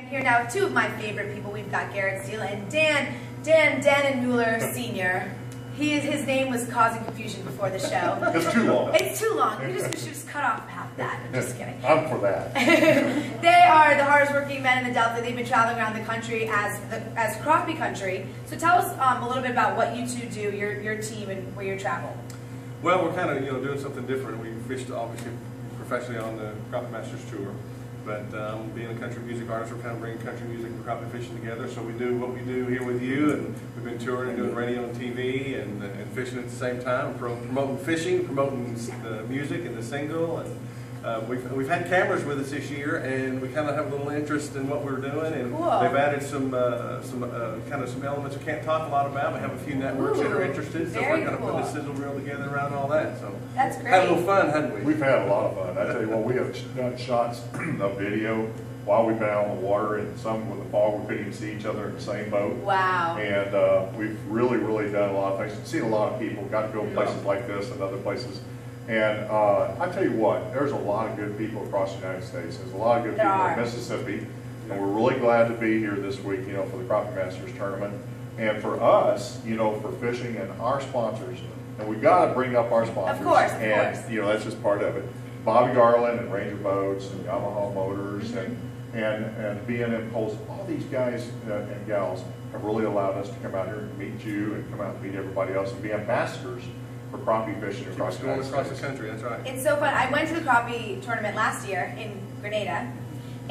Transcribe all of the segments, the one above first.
I'm here now with two of my favorite people. We've got Garrett Steele and Dan Mueller Sr. His name was causing confusion before the show. It's too long. It's too long. We should just cut off half that. I'm just kidding. I'm for that. They are the hardest working men in the Delta. They've been traveling around the country as Crappie country. So tell us a little bit about what you two do, your team, and where you travel. Well, we're kind of doing something different. We fished obviously professionally on the Crappie Masters tour, but being a country music artist, we're kind of bringing country music and crappie fishing together. So we do what we do here with you, and we've been touring and doing radio and TV and fishing at the same time, promoting fishing, promoting the music and the single. And we've had cameras with us this year, and we kind of have a little interest in what we're doing. And cool. They've added some elements we can't talk a lot about. We have a few networks that are interested, so we're kind of putting a sizzle reel together around all that. So that's great. Had a little fun, hadn't we? We've had a lot of fun. I tell you what, we have done shots of video while we've been out on the water, and some with the fog we couldn't even see each other in the same boat. Wow. And we've really done a lot of things. Seen a lot of people, got to go places like this and other places. And I tell you what, there's a lot of good people across the United States. There's a lot of good people in Mississippi, and we're really glad to be here this week, for the Crappie Masters tournament. And for us, for fishing and our sponsors, and we got to bring up our sponsors. Of course, and that's just part of it. Bobby Garland and Ranger Boats and Yamaha Motors and B&M Poles, all these guys and gals have really allowed us to come out here and meet you and come out and meet everybody else and be ambassadors for crappie fishing across the country. That's right. It's so fun. I went to the crappie tournament last year in Grenada,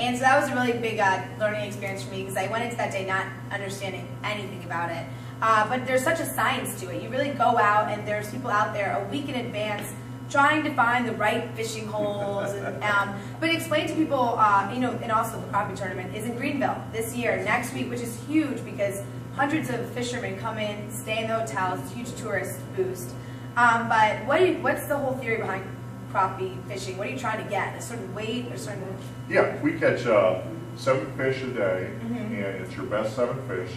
and so that was a really big learning experience for me because I went into that day not understanding anything about it. But there's such a science to it. You really go out, and there's people out there a week in advance trying to find the right fishing holes. And, but explain to people, and also the crappie tournament is in Greenville this year, next week, which is huge because hundreds of fishermen come in, stay in the hotels. It's a huge tourist boost. But what's the whole theory behind crappie fishing? What are you trying to get? A certain weight or certain? Yeah, we catch 7 fish a day, and it's your best 7 fish.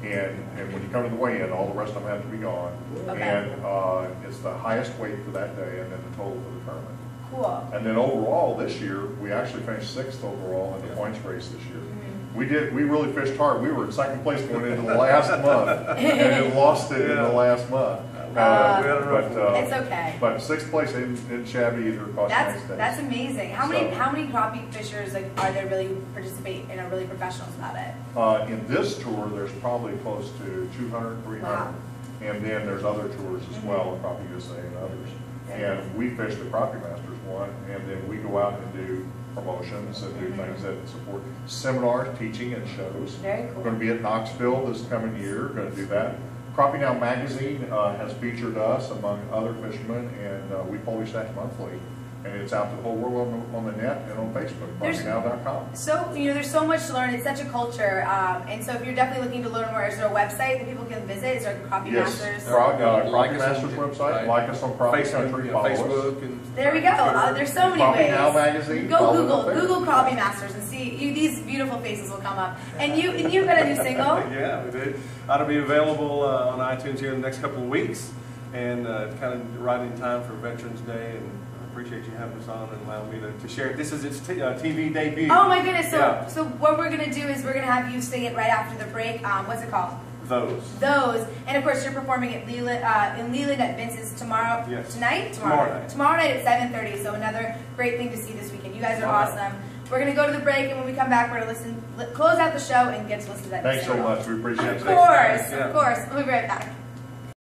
And when you come to the weigh-in, all the rest of them have to be gone. Okay. And it's the highest weight for that day, and then the total for the tournament. Cool. And then overall this year, we actually finished 6th overall in the points race this year. We really fished hard. We were in 2nd place going into the last month, and then lost it in the last month. It's okay. But 6th place isn't shabby either across the United States. That's amazing. How many crappie fishers are there really participate and are really professionals about it? In this tour, there's probably close to 200, 300. Wow. And then there's other tours as well, Crappie USA and others. And we fish the Crappie Masters one, and then we go out and do promotions and do things that support seminars, teaching, and shows. Very cool. We're going to be at Knoxville this coming year. We're going to do that. Crappie Now magazine has featured us among other fishermen, and we publish that monthly. And it's out to the whole world on the net and on Facebook, CrappieNow.com. So, there's so much to learn. It's such a culture. And so if you're definitely looking to learn more, is there a website that people can visit? Is there a Crappie Masters? Yes, Crappie Masters website. Like us on Crappie Country, follow Facebook. us. There we go. There's so many ways. Crappie Now magazine. Go Google Crappie Masters and see. These beautiful faces will come up. And you've got a new single? Yeah, we did. That'll be available on iTunes here in the next couple of weeks. And kind of right in time for Veterans Day. And appreciate you having us on and allowing me to share it. This is its TV debut. Oh my goodness! So what we're gonna do is we're gonna have you sing it right after the break. What's it called? Those. And of course you're performing at Leland at Vince's tomorrow. Yes. Tomorrow night at 7:30. So another great thing to see this weekend. You guys are awesome. We're gonna go to the break, and when we come back, we're gonna close out the show and get to listen to that. Thanks so much. We appreciate it. Of course. We'll be right back.